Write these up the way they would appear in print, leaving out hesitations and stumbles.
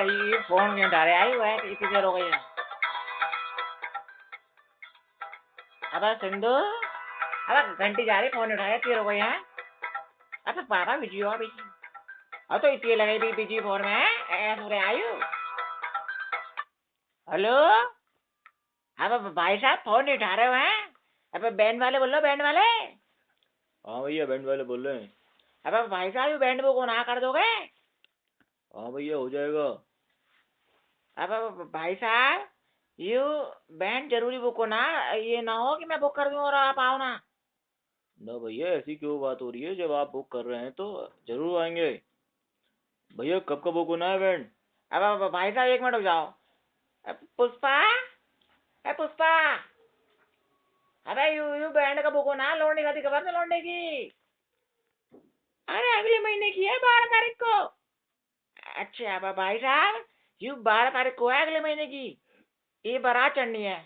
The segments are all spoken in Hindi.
ये फोन क्यों उठा रहे आई हुआ है, इतनी देर हो गई है। अबे सिंधु, अबे घंटी जा रही, फोन उठाया, देर हो गई है। अबे पापा बिजी हो बिजी। अब तो इतनी लगे भी बिजी फोन में ऐसा हो रहा आयु। हेलो, अब भाई साहब फोन नहीं उठा रहे हो हैं? अब बैंड वाले बोल लो, बैंड वाले। हाँ भैया बैंड वाले बोल रहे हैं। अब भाई साहब, ये बैंड को ना कर दोगे? हाँ भैया हो जाएगा। अब भाई साहब, यू बैंड जरूरी बुक हो ना, ये ना हो कि मैं बुक कर दूं और आप आओ ना। ना भैया ऐसी क्यों बात हो रही है, जब आप बुक कर रहे हैं तो जरूर आएंगे। भैया कब का बुक होना है बैंड? अब भाई साहब, एक मिनट रुक जाओ। पुष्पा, ए पुष्पा, अबे यू बैंड का बुक हो ना, लौंडे का खबर ना, लौंडे की। अरे अगले महीने की है, 12 तारीख को। अच्छा अब भाई साहब, यू 12 तारीख को है अगले महीने की। ये बारात चढ़नी है,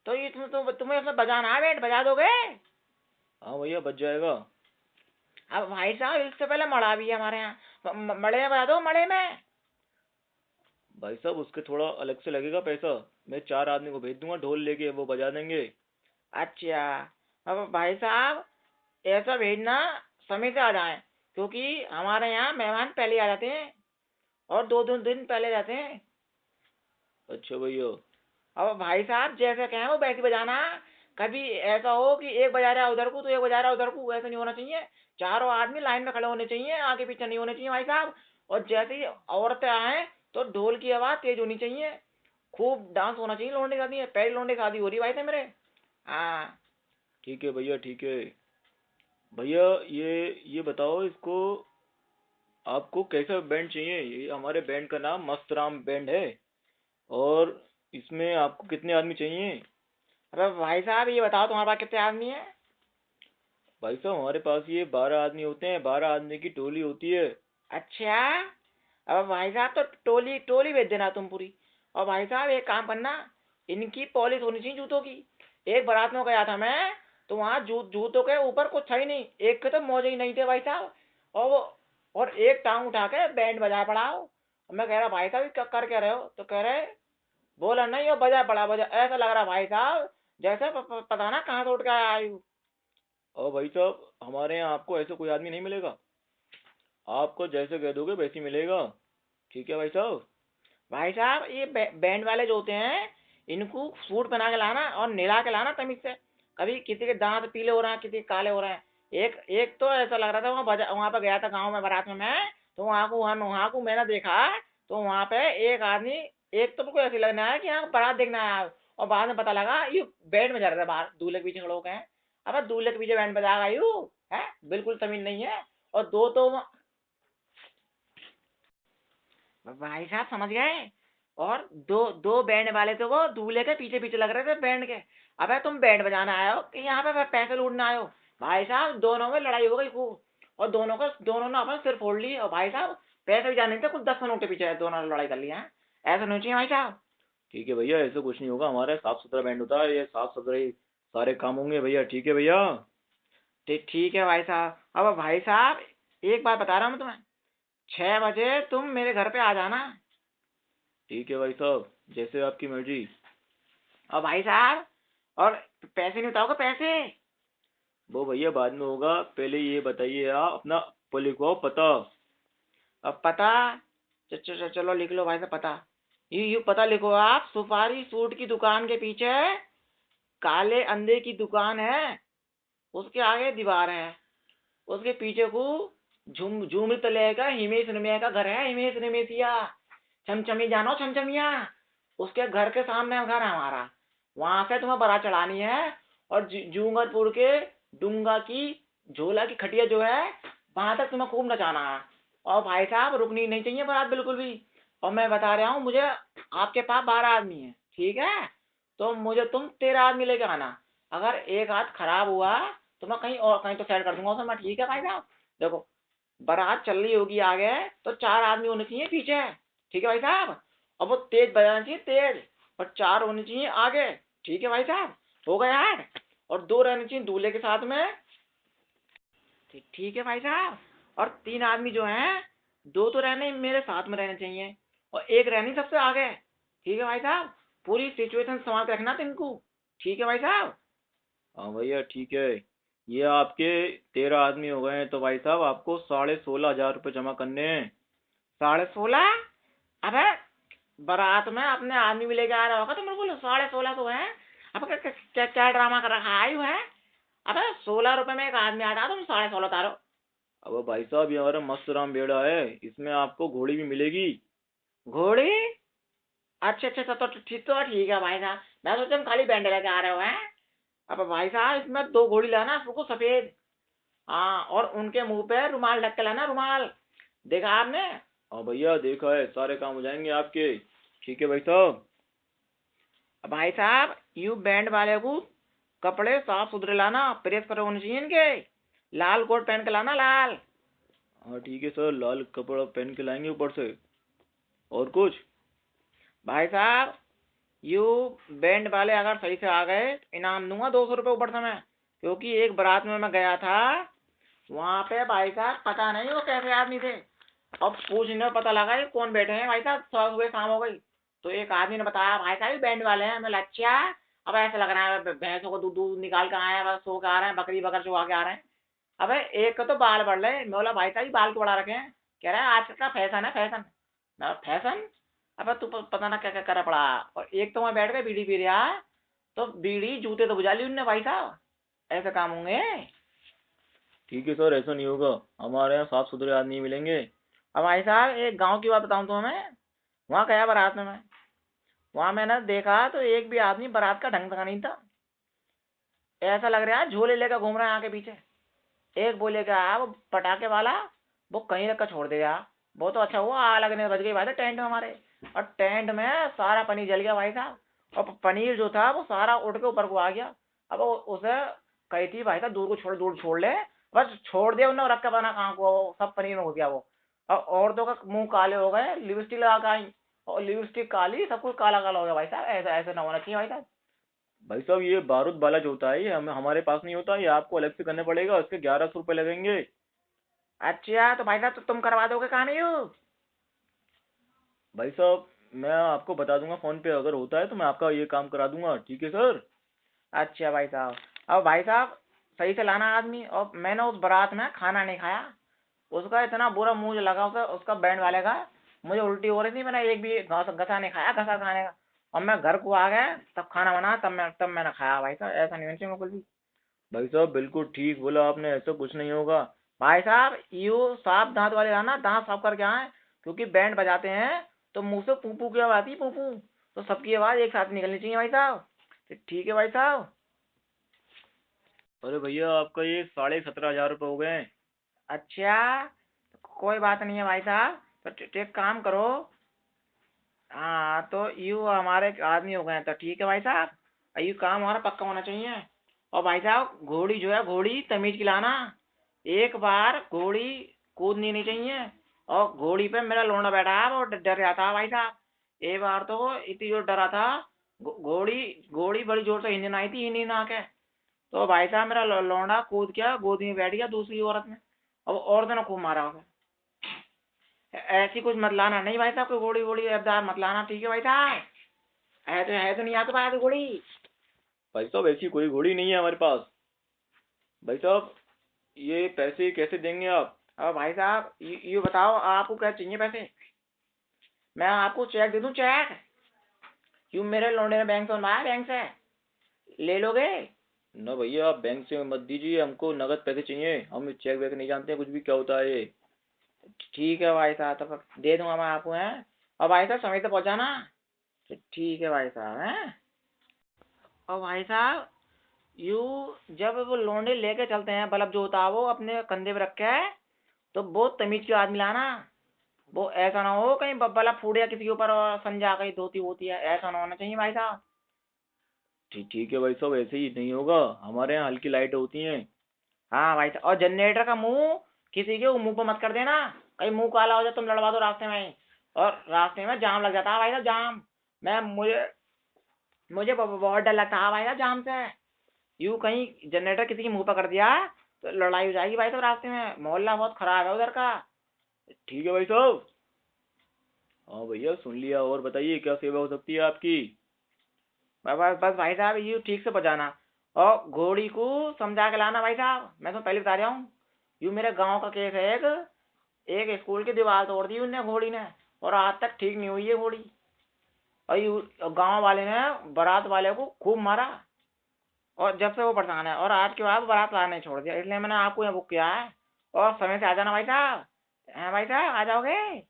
तो ये तुम्हें उसमें बजाना है, बैंड बजा दोगे? हाँ भैया बच जाएगा। अब भाई साहब, इससे पहले मड़ा भी है हमारे यहाँ, मड़े में बजा दो, मड़े में। भाई साहब उसके थोड़ा अलग से लगेगा पैसा। मैं 4 आदमी को भेज दूंगा ढोल लेके, वो बजा देंगे। अच्छा, अब भाई साहब, ऐसा भेजना समय से आ जाए, क्योंकि हमारे यहाँ मेहमान पहले आ जाते हैं और 2 दिन पहले जाते हैं। अच्छा भैया। अब भाई साहब, जैसे कहें वो वैसे बजाना। कभी ऐसा हो कि एक बजा रहा है उधर को तो एक बजा रहा है उधर को, ऐसा नहीं होना चाहिए। चारों आदमी लाइन में खड़े होने चाहिए, आगे पीछे नहीं होने चाहिए भाई साहब। और जैसे ही औरतें आए तो ढोल की आवाज तेज होनी चाहिए। खूब डांस होना चाहिए, लौंडे शादी है, पहली लौंडे शादी हो रही है भाई साहब मेरे। हाँ। ठीक है भैया ठीक है। भैया ये बताओ इसको, आपको कैसा बैंड चाहिए? ये हमारे बैंड का नाम मस्त राम बैंड है। और इसमें आपको कितने आदमी चाहिए? अरे भाई साहब, ये बताओ तुम्हारे पास कितने आदमी है? भाई साहब हमारे पास ये 12 आदमी होते हैं, 12 आदमी की टोली होती है। अच्छा, अब भाई साहब तो टोली टोली भेज देना तुम पूरी। और भाई साहब, एक काम करना, इनकी पॉलिश होनी चाहिए जूतों की। एक बारात में गया था मैं, तो वहाँ जूतों के ऊपर कुछ था ही नहीं, एक के तो मोजे ही नहीं थे भाई साहब। और वो, और एक टांग उठा के बैंड बजा पड़ा हो। और मैं कह रहा भाई साहब, ये कर क्या रहे हो? तो कह रहे, बोला नहीं, वो बजा पड़ा, बजा ऐसा लग रहा भाई साहब जैसे पता ना कहाँ से उठ के आया हूँ। और भाई साहब हमारे यहाँ आपको ऐसा कोई आदमी नहीं मिलेगा। आपको जैसे कह दोगे वैसे ही मिलेगा। ठीक है भाई साहब। भाई साहब, ये बैंड वाले जो होते हैं, इनको सूट पहना के लाना और नहला के लाना तमीज से। कभी किसी के दांत पीले हो रहे हैं, किसी के काले हो रहे हैं। एक एक तो ऐसा लग रहा था, वहां पर गया था गांव में बारात में मैं, तो वहां को मैंने देखा। तो वहां पे एक आदमी, एक तो बिल्कुल ऐसे लगना है कि यहाँ बारात देखना आया। और बाद में पता लगा ये बैंड में जा रहा था, बाहर दूल्हे के पीछे खड़े हो गए हैं। अब दूल्हे के पीछे बैंड बजाएगा यू? है, बिल्कुल तमीज नहीं है। और दो तो भाई साहब समझ गए। और दो दो बैंड वाले तो वो दूल्हे के पीछे पीछे लग रहे थे बैंड के। अबे तुम बैंड बजाना आए हो कि यहाँ पे पैसे लूटने आए हो? भाई साहब, दोनों में लड़ाई हो गई खूब। और दोनों ने अपना सिर फोड़ ली, और भाई साहब पैसे भी जाने थे, कुछ 10 नोट के पीछे दोनों ने लड़ाई कर लिया है। ऐसा नहीं चाहिए भाई साहब। ठीक है भैया ऐसा कुछ नहीं होगा, हमारा साफ सुथरा बैंड होता है, ये साफ सुथरे सारे काम होंगे भैया। ठीक है भैया। ठीक है भाई साहब। अब भाई साहब, एक बात बता रहा हूँ मैं तुम्हें, 6 बजे तुम मेरे घर पे आ जाना। ठीक है भाई साहब जैसे आपकी मर्जी। और भाई साहब, और पैसे नहीं उठाओगे पैसे? वो भैया बाद में होगा, पहले ये बताइए आप अपना लिखवाओ पता। अब पता, चलो लिख लो भाई साहब पता। यू पता लिखो आप, सुपारी सूट की दुकान के पीछे काले अंडे की दुकान है, उसके आगे दीवार है, उसके पीछे को झूमरी तले का हिमेश रेमिया का घर है, हिमेश रेमेशिया। छमछमी जानो, छमछमिया, उसके घर के सामने घर है हमारा। वहां से तुम्हें बारात चढ़ानी है। और जूंगरपुर के डूंगा की झोला की खटिया जो है, वहां तक तुम्हें खूब नचाना है। और भाई साहब, रुकनी नहीं चाहिए बारात बिल्कुल भी। और मैं बता रहा हूँ, मुझे आपके पास 12 आदमी है, ठीक है? तो मुझे तुम 13 आदमी लेके आना। अगर एक हाथ खराब हुआ तो मैं कहीं और, कहीं तो सेट कर दूंगा उसे मैं, ठीक है भाई साहब? देखो, बारात चल रही होगी आगे, तो 4 आदमी होने चाहिए पीछे, ठीक है भाई साहब? और वो तेज बजाना चाहिए, तेज। और 4 होने चाहिए आगे, ठीक है भाई साहब? हो गया ऐड। और 2 रहने चाहिए दूल्हे के साथ में, ठीक है भाई साहब? और 3 आदमी जो हैं, 2 तो रहने मेरे साथ में रहने चाहिए। और एक रहनी सबसे आगे। ठीक है भाई साहब, पूरी सिचुएशन संभाल के रखना तुमको। ठीक है भाई साहब। हाँ भैया ठीक है। ये आपके 13 आदमी हो गए हैं, तो भाई साहब आपको 16,500 रुपये जमा करने हैं। 16.5? अबे बारात में अपने आदमी भी लेके आ रहा होगा तो मेरे को 16.5 तो है। अब क्या क्या क्या ड्रामा कर रखा है है? अबे 16 रुपए में एक आदमी आता, तुम 16.5 उतारो। अब भाई साहब ये हमारा मस्त राम बेड़ा है, इसमें आपको घोड़ी भी मिलेगी। घोड़ी? अच्छा अच्छा अच्छा, तो ठीक है भाई साहब। मैं सोचा तुम खाली बैंड लेके आ रहे हो हैं। अब भाई साहब इसमें 2 घोड़ी लाना, उसको सफेद। हाँ, और उनके मुंह पे रुमाल ढक के लाना, रुमाल। देखा आपने? हाँ भैया देखा है, सारे काम हो जाएंगे आपके। ठीक है भाई साहब। अब भाई साहब यू बैंड वाले को कपड़े साफ सुथरे लाना, प्रेस करे होने चाहिए इनके। लाल कोट पहन के लाना, लाल। हाँ ठीक है सर, लाल कपड़ा पहन के लाएंगे ऊपर से। और कुछ? भाई साहब यू बैंड वाले अगर सही से आ गए तो इनाम दूंगा 200 रुपये ऊपर से मैं। क्योंकि एक बारात में मैं गया था, वहां पे भाई साहब पता नहीं वो कैसे आदमी थे। अब पूछने में पता लगा ये कौन बैठे हैं भाई साहब, सुबह सुबह शाम हो गई। तो एक आदमी ने बताया भाई साहब ये बैंड वाले हैं। मैं अच्छा। अब ऐसा लग रहा है भैंसों को दूध दूध निकाल के आए हैं, बस सो के आ रहे हैं, बकरी बकर चुगा के आ रहे हैं। अबे एक का तो बाल बढ़ रहे, मैं बोला भाई साहब ये बाल क्यों बढ़ा रखे हैं? कह रहा है आजकल का फैशन है, फैशन। मैं फैशन? अब तू पता ना क्या क्या करा पड़ा। और एक तो वहां बैठ के बीड़ी पी रहा, तो बीड़ी जूते तो बुझा ली उनने भाई साहब। ऐसे काम होंगे? ठीक है सर, ऐसा नहीं होगा। हमारे यहाँ साफ सुथरे आदमी मिलेंगे। अब भाई साहब एक गांव की बात बताऊं तो मैं वहां गया बारात में मैं। वहां मैंने देखा तो एक भी आदमी बारात का ढंग का नहीं था। ऐसा लग रहा है झोले लेकर घूम रहा है आगे पीछे। एक बोले क्या वो पटाखे वाला, वो कहीं रख कर छोड़ देगा। वो तो अच्छा हुआ आग लगने बच गई भाई साहब टेंट में हमारे। और टेंट में सारा पनीर जल गया भाई साहब। और पनीर जो था वो सारा उड़ के ऊपर को आ गया। अब उसे कही थी भाई साहब दूर को छोड़, दूर छोड़ ले। बस छोड़ दिया उन्होंने, रख के बना कहाँ को वो सब पनीर में हो गया वो। और औरतों का मुंह काले हो गए, लिपस्टिक लगा के आई। और लिपस्टिक काली, सब कुछ काला काला हो गया भाई साहब। ऐसा ऐसा ना होना चाहिए भाई साहब। भाई साहब ये बारूद वाला जो होता है ये हमारे पास नहीं होता, ये आपको अलग से करना पड़ेगा, उसके 1100 रुपये लगेंगे। अच्छा तो भाई साहब तो तुम करवा दोगे काम ये? भाई साहब मैं आपको बता दूंगा फोन पे, अगर होता है तो मैं आपका ये काम करा दूंगा। ठीक है सर। अच्छा भाई साहब। अब भाई साहब सही से लाना आदमी। और मैंने उस बारात में खाना नहीं खाया। उसका इतना बुरा मुंह लगा उसे, उसका बैंड वाले का। मुझे उल्टी हो रही थी, मैंने एक भी घसा नहीं खाया, घसा खाने का। और मैं घर को आ गया, तब खाना बना, तब मैंने खाया भाई साहब। ऐसा नहीं होना चाहिए बिल्कुल भी। भाई साहब बिल्कुल ठीक बोला आपने, ऐसा कुछ नहीं होगा। भाई साहब यू साफ दांत वाले लाना, दांत साफ करके आए। क्योंकि बैंड बजाते हैं तो मुंह से पू पू की आवाज आती है, पू पू। तो सबकी आवाज एक साथ निकलनी चाहिए भाई साहब। तो ठीक है भाई साहब। अरे भैया आपका ये 17,500 रुपये हो गए हैं। अच्छा कोई बात नहीं है भाई साहब। तो एक काम करो। हाँ तो यू हमारे आदमी हो गए हैं, तो ठीक है भाई साहब। यू काम हमारा पक्का होना चाहिए। और भाई साहब घोड़ी जो है, घोड़ी तमीज की लाना। एक बार घोड़ी कूदनी नहीं चाहिए। और घोड़ी पे मेरा लौंडा बैठा है, वो डर जाता है भाई साहब। एक बार तो वो इतनी जोर डरा था। घोड़ी घोड़ी बड़ी जोर से हिंडन आई थी, हिंडन आके। तो भाई साहब मेरा लौंडा कूद गया, गोदी में बैठ गया दूसरी औरत में। और औरत ने खूब मारा उसे। ऐसी कुछ मत लाना नहीं भाई साहब, कोई घोड़ी वोड़ी अबदार मत लाना, ठीक है भाई साहब। है तो नहीं आता पाया तो घोड़ी। भाई साहब ऐसी कोई घोड़ी नहीं है हमारे पास। भाई साहब ये पैसे कैसे देंगे आप? अब भाई साहब ये बताओ आपको क्या चाहिए पैसे? मैं आपको चेक दे दूं, चेक? क्यों मेरे लौंडे ने बैंक से बनवाया, बैंक से ले लोगे? ना भैया आप बैंक से मत दीजिए, हमको नगद पैसे चाहिए, हम चेक वेक नहीं जानते हैं कुछ भी क्या होता है ये। ठीक है भाई साहब, तब दे दूंगा मैं आपको हैं। और भाई साहब समय से पहुंचाना। ठीक है भाई साहब हैं। और भाई साहब यू जब वो लौंडे लेके चलते हैं, बल्ब जो होता है वो अपने कंधे पे रख के, तो बहुत तमीज के आदमी लाना। वो ऐसा ना हो कहीं बल्ब फूट गया किसी के ऊपर और संजा गई धोती होती है, ऐसा ना होना चाहिए भाई साहब। ठीक ठीक है भाई साहब, ऐसे ही नहीं होगा, हमारे यहाँ हल्की लाइट होती हैं। हाँ भाई साहब, और जनरेटर का मुंह किसी के मुंह पर मत कर देना। कहीं मुंह काला हो जाए तुम लड़वा दो रास्ते में ही। और रास्ते में जाम लग जाता है भाई साहब, जाम। मैं मुझे मुझे बहुत डर लगता है भाई साहब जाम से। यूं कहीं जनरेटर किसी के मुंह पर कर दिया तो लड़ाई हो जाएगी भाई साहब रास्ते में। मोहल्ला बहुत खराब है उधर का। ठीक है भाई साहब। हाँ भैया सुन लिया, और बताइए क्या सेवा हो सकती है आपकी। बस बस बस भाई साहब, ये ठीक से बजाना। और घोड़ी को समझा के लाना भाई साहब, मैं तो पहले बता रहा हूँ। यूँ मेरे गांव का केस है एक। एक स्कूल की दीवार तोड़ दी उनने घोड़ी ने, और आज तक ठीक नहीं हुई है घोड़ी। और गांव वाले ने बारात वाले को खूब मारा, और जब से वो परेशान है, और आज के बाद बारात लाना नहीं छोड़ दिया, इसलिए मैंने आपको यहाँ बुक किया है। और समय से आ जाना भाई साहब। हैं भाई साहब, आ जाओगे?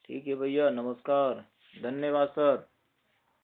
ठीक है भैया, नमस्कार। धन्यवाद सर।